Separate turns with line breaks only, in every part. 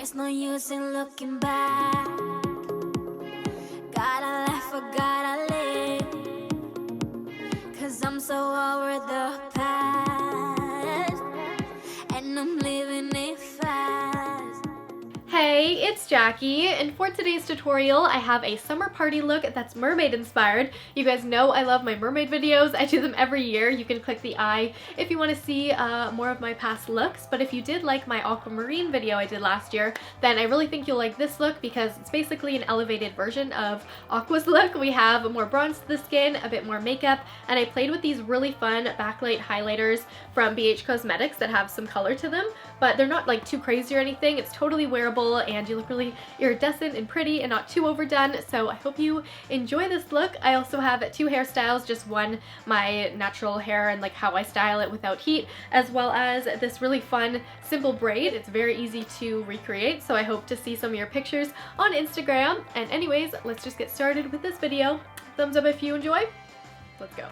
There's no use in looking back. Gotta laugh or gotta live, 'cause I'm so over the past, and I'm living it fast.
Hey, it's Jackie, and for today's tutorial I have a summer party look that's mermaid inspired. You guys know I love my mermaid videos. I do them every year. You can click the I if you want to see more of my past looks, but if you did like my aquamarine video I did last year, then I really think you'll like this look because it's basically an elevated version of Aqua's look. We have more bronze to the skin, a bit more makeup, and I played with these really fun backlight highlighters from BH Cosmetics that have some color to them, but they're not like too crazy or anything. It's totally wearable and you look really iridescent and pretty and not too overdone, so I hope you enjoy this look. I also have two hairstyles, just one my natural hair and like how I style it without heat, as well as this really fun simple braid. It's very easy to recreate, so I hope to see some of your pictures on Instagram. And anyways, let's just get started with this video. Thumbs up if you enjoy. Let's go.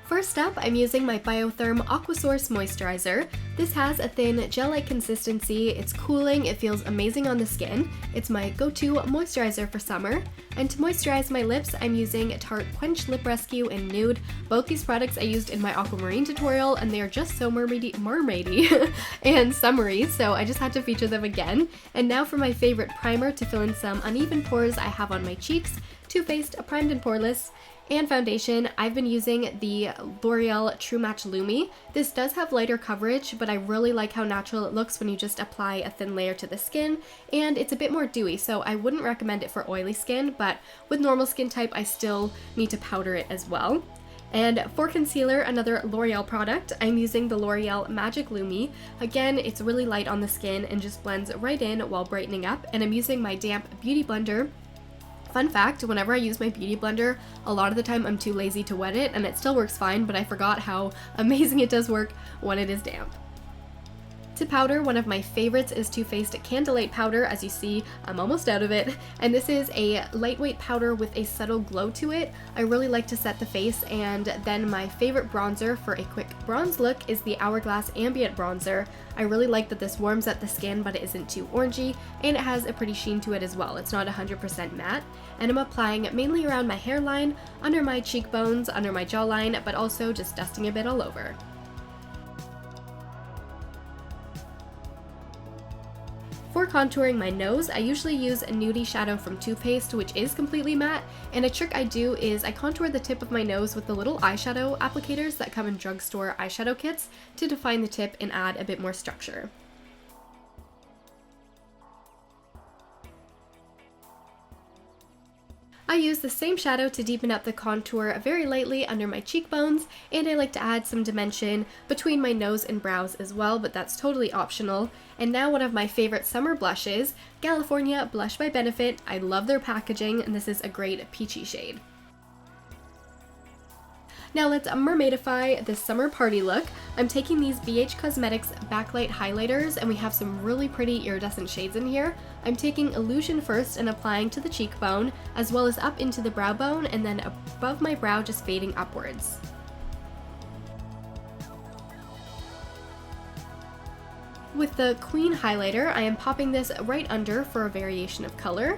First up, I'm using my Biotherm Aquasource Moisturizer. This has a thin gel-like consistency, it's cooling, it feels amazing on the skin. It's my go-to moisturizer for summer. And to moisturize my lips, I'm using Tarte Quench Lip Rescue in Nude. Both these products I used in my aquamarine tutorial, and they are just so mermaidy and summery, so I just had to feature them again. And now for my favorite primer to fill in some uneven pores I have on my cheeks. Too Faced Primed and Poreless. And foundation, I've been using the L'Oreal True Match Lumi. This does have lighter coverage, but I really like how natural it looks when you just apply a thin layer to the skin, and it's a bit more dewy, so I wouldn't recommend it for oily skin, but with normal skin type, I still need to powder it as well. And for concealer, another L'Oreal product, I'm using the L'Oreal Magic Lumi. Again, it's really light on the skin and just blends right in while brightening up, and I'm using my damp beauty blender. Fun fact, whenever I use my beauty blender, a lot of the time I'm too lazy to wet it and it still works fine, but I forgot how amazing it does work when it is damp. To powder, one of my favorites is Too Faced Candlelight Powder. As you see, I'm almost out of it, and this is a lightweight powder with a subtle glow to it. I really like to set the face, and then my favorite bronzer for a quick bronze look is the Hourglass Ambient Bronzer. I really like that this warms up the skin, but it isn't too orangey, and it has a pretty sheen to it as well. It's not 100% matte, and I'm applying mainly around my hairline, under my cheekbones, under my jawline, but also just dusting a bit all over. For contouring my nose, I usually use a nudie shadow from Too Faced, which is completely matte, and a trick I do is I contour the tip of my nose with the little eyeshadow applicators that come in drugstore eyeshadow kits to define the tip and add a bit more structure. I use the same shadow to deepen up the contour very lightly under my cheekbones, and I like to add some dimension between my nose and brows as well, but that's totally optional. And now one of my favorite summer blushes, California Blush by Benefit. I love their packaging, and this is a great peachy shade. Now let's mermaidify this summer party look. I'm taking these BH Cosmetics backlight highlighters, and we have some really pretty iridescent shades in here. I'm taking Illusion first and applying to the cheekbone, as well as up into the brow bone, and then above my brow just fading upwards. With the Queen highlighter, I am popping this right under for a variation of color.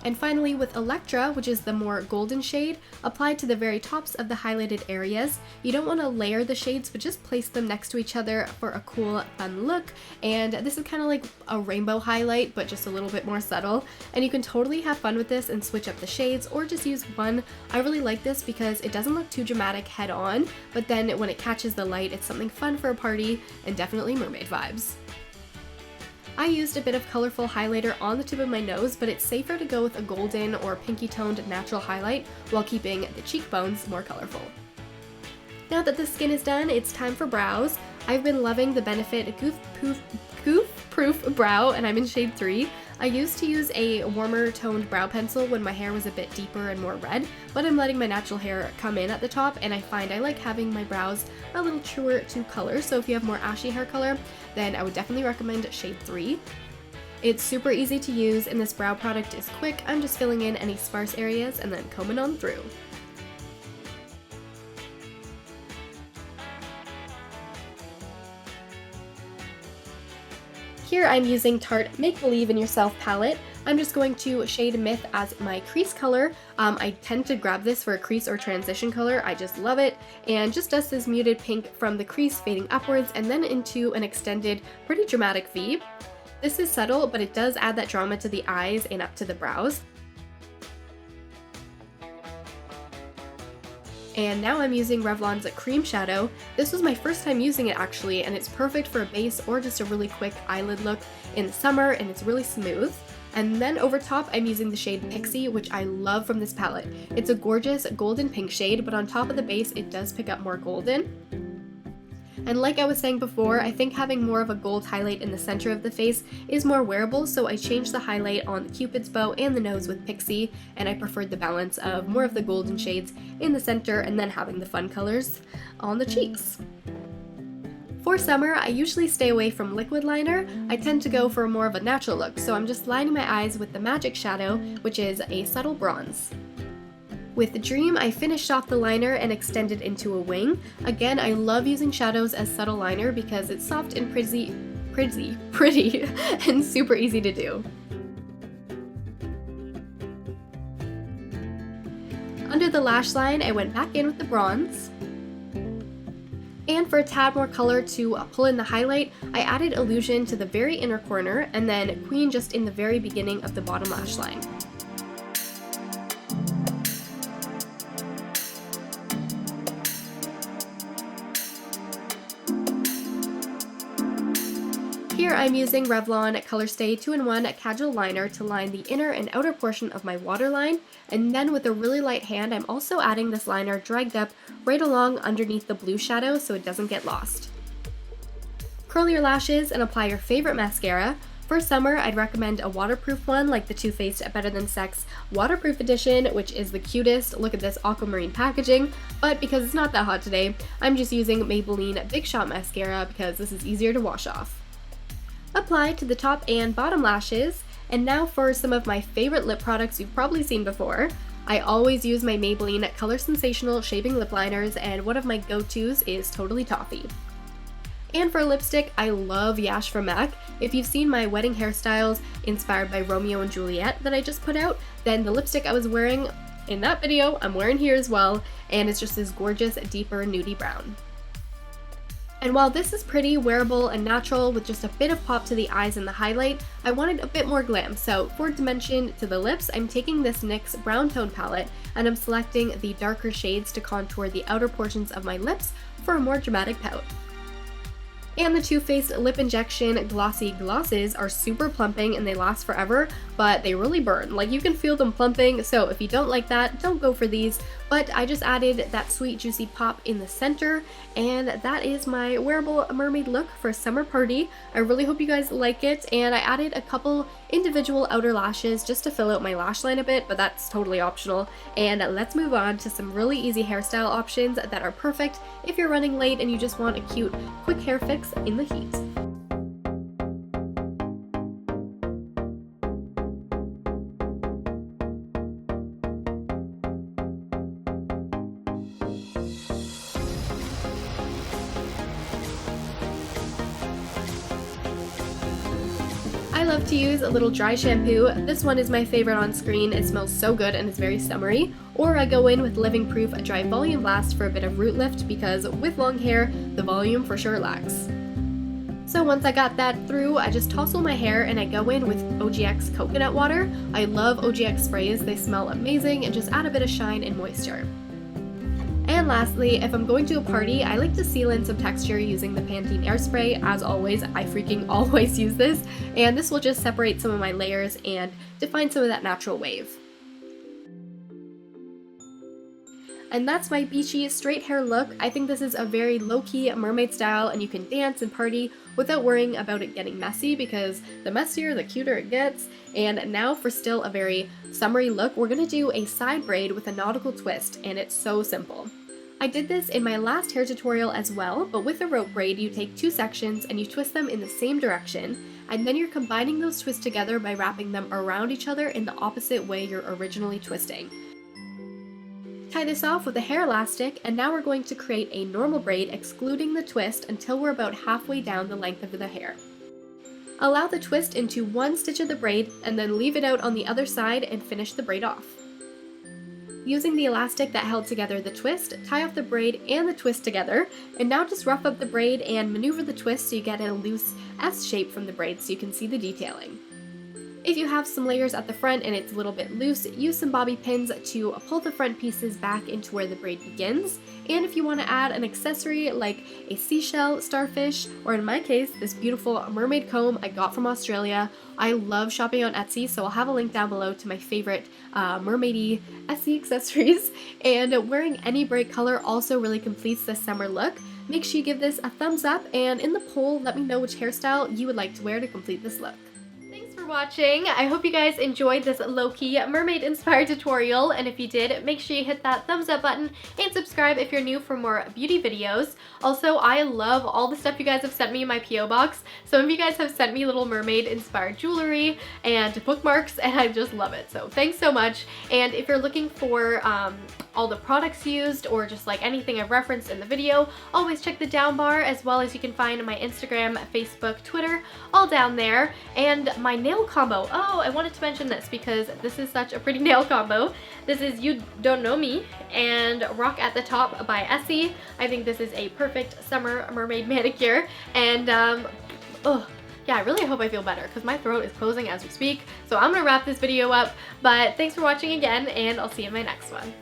And finally with Electra, which is the more golden shade, applied to the very tops of the highlighted areas. You don't want to layer the shades, but just place them next to each other for a cool, fun look. And this is kind of like a rainbow highlight, but just a little bit more subtle. And you can totally have fun with this and switch up the shades, or just use one. I really like this because it doesn't look too dramatic head on, but then when it catches the light, it's something fun for a party and definitely mermaid vibes. I used a bit of colorful highlighter on the tip of my nose, but it's safer to go with a golden or pinky toned natural highlight while keeping the cheekbones more colorful. Now that the skin is done, it's time for brows. I've been loving the Benefit Goof Proof Brow, and I'm in shade 3. I used to use a warmer toned brow pencil when my hair was a bit deeper and more red, but I'm letting my natural hair come in at the top, and I find I like having my brows a little truer to color, so if you have more ashy hair color, then I would definitely recommend shade 3. It's super easy to use, and this brow product is quick. I'm just filling in any sparse areas and then combing on through. Here I'm using Tarte Make Believe in Yourself palette. I'm just going to shade Myth as my crease color. I tend to grab this for a crease or transition color. I just love it. And just does this muted pink from the crease fading upwards and then into an extended, pretty dramatic V. This is subtle, but it does add that drama to the eyes and up to the brows. And now I'm using Revlon's Cream Shadow. This was my first time using it actually, and it's perfect for a base or just a really quick eyelid look in the summer, and it's really smooth. And then over top, I'm using the shade Pixie, which I love from this palette. It's a gorgeous golden pink shade, but on top of the base, it does pick up more golden. And like I was saying before, I think having more of a gold highlight in the center of the face is more wearable, so I changed the highlight on the Cupid's bow and the nose with Pixie, and I preferred the balance of more of the golden shades in the center and then having the fun colors on the cheeks. For summer, I usually stay away from liquid liner. I tend to go for more of a natural look, so I'm just lining my eyes with the Magic Shadow, which is a subtle bronze. With Dream, I finished off the liner and extended into a wing. Again, I love using shadows as subtle liner because it's soft and pretty, and super easy to do. Under the lash line, I went back in with the bronze. And for a tad more color to pull in the highlight, I added Illusion to the very inner corner and then Queen just in the very beginning of the bottom lash line. Here I'm using Revlon Colorstay 2-in-1 Casual Liner to line the inner and outer portion of my waterline, and then with a really light hand I'm also adding this liner dragged up right along underneath the blue shadow so it doesn't get lost. Curl your lashes and apply your favorite mascara. For summer, I'd recommend a waterproof one like the Too Faced Better Than Sex Waterproof Edition, which is the cutest. Look at this aquamarine packaging, but because it's not that hot today, I'm just using Maybelline Big Shot Mascara because this is easier to wash off. Apply to the top and bottom lashes, and now for some of my favorite lip products you've probably seen before. I always use my Maybelline Color Sensational Shaping Lip Liners, and one of my go-tos is Totally Toffee. And for lipstick, I love Yash from MAC. If you've seen my wedding hairstyles inspired by Romeo and Juliet that I just put out, then the lipstick I was wearing in that video, I'm wearing here as well, and it's just this gorgeous, deeper nudie brown. And while this is pretty wearable and natural with just a bit of pop to the eyes and the highlight, I wanted a bit more glam. So for dimension to the lips, I'm taking this NYX brown tone palette and I'm selecting the darker shades to contour the outer portions of my lips for a more dramatic pout. And the Too Faced Lip Injection Glossy Glosses are super plumping and they last forever, but they really burn. Like, you can feel them plumping, so if you don't like that, don't go for these. But I just added that sweet juicy pop in the center, and that is my Wearable Mermaid look for a summer party. I really hope you guys like it, and I added a couple individual outer lashes just to fill out my lash line a bit, but that's totally optional. And let's move on to some really easy hairstyle options that are perfect if you're running late and you just want a cute, quick hair fix in the heat. I love to use a little dry shampoo. This one is my favorite on screen. It smells so good and is very summery. Or I go in with Living Proof Dry Volume Blast for a bit of root lift because with long hair, the volume for sure lacks. So once I got that through, I just tousle my hair and I go in with OGX coconut water. I love OGX sprays. They smell amazing and just add a bit of shine and moisture. And lastly, if I'm going to a party, I like to seal in some texture using the Pantene Airspray. As always, I freaking always use this, and this will just separate some of my layers and define some of that natural wave. And that's my beachy straight hair look. I think this is a very low-key mermaid style, and you can dance and party without worrying about it getting messy, because the messier, the cuter it gets. And now for still a very summery look, we're gonna do a side braid with a nautical twist, and it's so simple. I did this in my last hair tutorial as well, but with a rope braid, you take two sections and you twist them in the same direction, and then you're combining those twists together by wrapping them around each other in the opposite way you're originally twisting. Tie this off with a hair elastic, and now we're going to create a normal braid excluding the twist until we're about halfway down the length of the hair. Allow the twist into one stitch of the braid and then leave it out on the other side and finish the braid off. Using the elastic that held together the twist, tie off the braid and the twist together, and now just rough up the braid and maneuver the twist so you get a loose S shape from the braid so you can see the detailing. If you have some layers at the front and it's a little bit loose, use some bobby pins to pull the front pieces back into where the braid begins. And if you want to add an accessory like a seashell, starfish, or in my case, this beautiful mermaid comb I got from Australia. I love shopping on Etsy, so I'll have a link down below to my favorite mermaidy Etsy accessories. And wearing any bright color also really completes this summer look. Make sure you give this a thumbs up, and in the poll, let me know which hairstyle you would like to wear to complete this look. Watching. I hope you guys enjoyed this low-key mermaid inspired tutorial, and if you did, make sure you hit that thumbs up button and subscribe if you're new for more beauty videos. Also, I love all the stuff you guys have sent me in my PO box. Some of you guys have sent me little mermaid inspired jewelry and bookmarks, and I just love it. So thanks so much. And if you're looking for all the products used or just like anything I've referenced in the video, always check the down bar, as well as you can find my Instagram, Facebook, Twitter, all down there. And my nail combo. Oh, I wanted to mention this because this is such a pretty nail combo. This is You Don't Know Me and Rock at the Top by Essie. I think this is a perfect summer mermaid manicure, and yeah, I really hope I feel better because my throat is closing as we speak. So I'm gonna wrap this video up, but thanks for watching again, and I'll see you in my next one.